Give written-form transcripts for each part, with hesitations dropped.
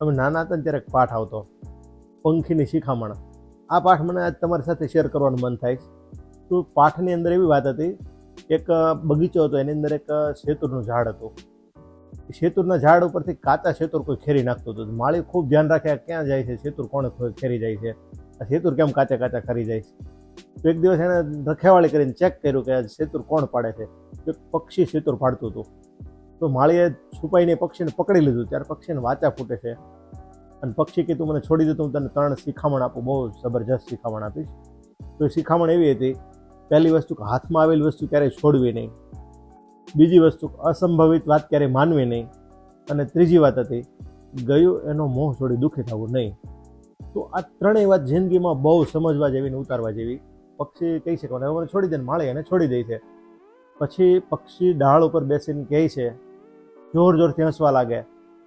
અમે નાના હતા ને ત્યારે એક પાઠ આવતો, પંખીની શિખામણ. આ પાઠ મને આજ તમારી સાથે શેર કરવાનું મન થાય છે. તો પાઠની અંદર એવી વાત હતી, એક બગીચો હતો, એની અંદર એક શેતુરનું ઝાડ હતું. શેતુરના ઝાડ ઉપરથી કાચા શેતુર કોઈ ખેરી નાખતું હતું. માળી ખૂબ ધ્યાન રાખે, ક્યાં જાય છે શેતુર, કોણે ખેરી જાય છે, આ શેતુર કેમ કાચા કાચા ખરી જાય છે. તો એક દિવસ એણે રખેવાળી કરીને ચેક કર્યું કે આ શેતુર કોણ પાડે છે. એક પક્ષી શેતુર પાડતું હતું. તો માળીએ છુપાઈને પક્ષીને પકડી લીધું. ત્યારે પક્ષીને વાચા ફૂટે છે અને પક્ષી કે તું મને છોડી દે તો હું તને 3 શિખામણ આપું, બહુ જબરજસ્ત શિખામણ આપીશ. તો એ શિખામણ એવી હતી, પહેલી વસ્તુ કે હાથમાં આવેલી વસ્તુ ક્યારેય છોડવી નહીં. બીજી વસ્તુ, અસંભવિત વાત ક્યારેય માનવી નહીં. અને ત્રીજી વાત હતી, ગયું એનો મોહ છોડી દુઃખી થવું નહીં. તો આ ત્રણેય વાત જિંદગીમાં બહુ સમજવા જેવી ને ઉતારવા જેવી. પક્ષી કહી શકે મને મને છોડી દે ને માળી એને છોડી દે છે. પછી પક્ષી ડાળ ઉપર બેસીને કહે છે, જોર જોરથી હસવા લાગે,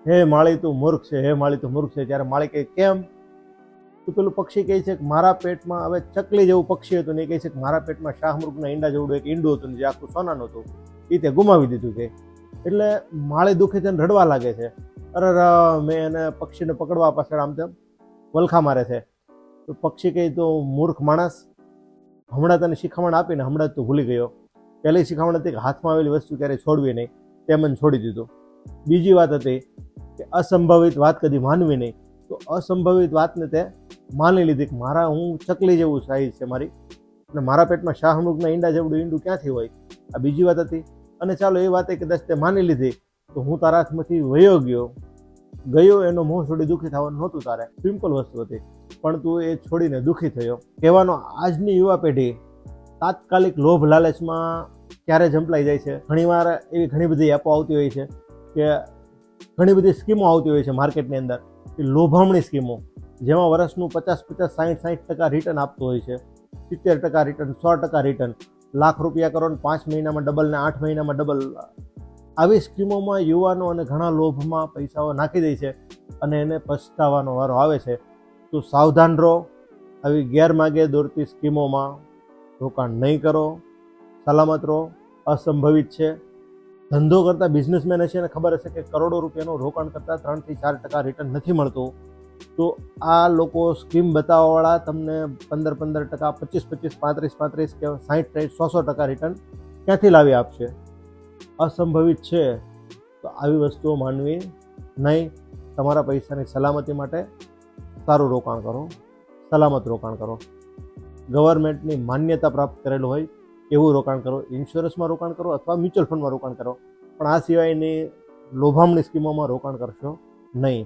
હે માળી તું મૂર્ખ છે, હે માળી તું મૂર્ખ છે. ત્યારે માળી કહે કેમ? તો પેલું પક્ષી કહે છે કે મારા પેટમાં, હવે ચકલી જેવું પક્ષી હતું ને, એ કહે છે કે મારા પેટમાં શાહમૃગના ઈંડા જેવડું એક ઈંડું હતું ને, જે આખું સોનાનું હતું, એ તે ગુમાવી દીધું. કે એટલે માળી દુઃખી થઈને રડવા લાગે છે. અરે મેં એને પક્ષીને પકડવા પાછળ આમ તેમ વલખા મારે છે. તો પક્ષી કહે તો મૂર્ખ માણસ, હમણાં તને શિખામણ આપીને હમણાં જ તું ભૂલી ગયો. પહેલી શિખામણ હતી કે હાથમાં આવેલી વસ્તુ ક્યારેય છોડવી નહીં, તે મને છોડી દીધું. બીજી વાત હતી કે અસંભવિત વાત કદી માનવી નહીં. તો અસંભવિત વાતને તે માની લીધી કે મારા, હું ચકલી જેવું સાઈઝ છે મારી, અને મારા પેટમાં શાહમૃગના ઈંડા જેવડું ઈંડું ક્યાંથી હોય. આ બીજી વાત હતી. અને ચાલો એ વાતે કદાચ તે માની લીધી તો હું તારા હાથમાંથી વયો ગયો એનો મોહ છોડી દુઃખી થવાનું નહોતું તારે. સિમ્પલ વસ્તુ હતી, પણ તું એ છોડીને દુઃખી થયો. કહેવાનો આજની યુવા પેઢી તાત્કાલિક લોભ લાલચમાં ક્યારે ઝંપલાઈ જાય છે. ઘણીવાર એવી ઘણી બધી એપો આવતી હોય છે કે ઘણી બધી સ્કીમો આવતી હોય છે માર્કેટની અંદર, કે લોભામણી સ્કીમો, જેમાં વર્ષનું 50-50, 60-60% રિટર્ન આપતું હોય છે, 70% રિટર્ન, 100% રિટર્ન, લાખ રૂપિયા કરો ને 5 મહિનામાં ડબલ ને 8 મહિનામાં ડબલ. આવી સ્કીમોમાં યુવાનો અને ઘણા લોભમાં પૈસાઓ નાખી દે છે અને એને પછતાવાનો વારો આવે છે. તો સાવધાન રહો, આવી ગેરમાર્ગે દોરતી સ્કીમોમાં રોકાણ નહીં કરો, સલામત રહો. અસંભવિત છે. ધંધો કરતા બિઝનેસમેન હશે ને ખબર હશે કે કરોડો રૂપિયાનું રોકાણ કરતાં 3-4% રિટર્ન નથી મળતું. તો આ લોકો સ્કીમ બતાવવાવાળા તમને 15-15%, 25-25, 35-35 કે 60-100% રિટર્ન ક્યાંથી લાવી આપશે? અસંભવિત છે. તો આવી વસ્તુઓ માનવી નહીં. તમારા પૈસાની સલામતી માટે સારું રોકાણ કરો, સલામત રોકાણ કરો. ગવર્મેન્ટની માન્યતા પ્રાપ્ત કરેલું હોય એવું રોકાણ કરો, ઇન્સ્યોરન્સમાં રોકાણ કરો અથવા મ્યુચ્યુઅલ ફંડમાં રોકાણ કરો, પણ આ સિવાયની લોભામણી સ્કીમોમાં રોકાણ કરશો નહીં.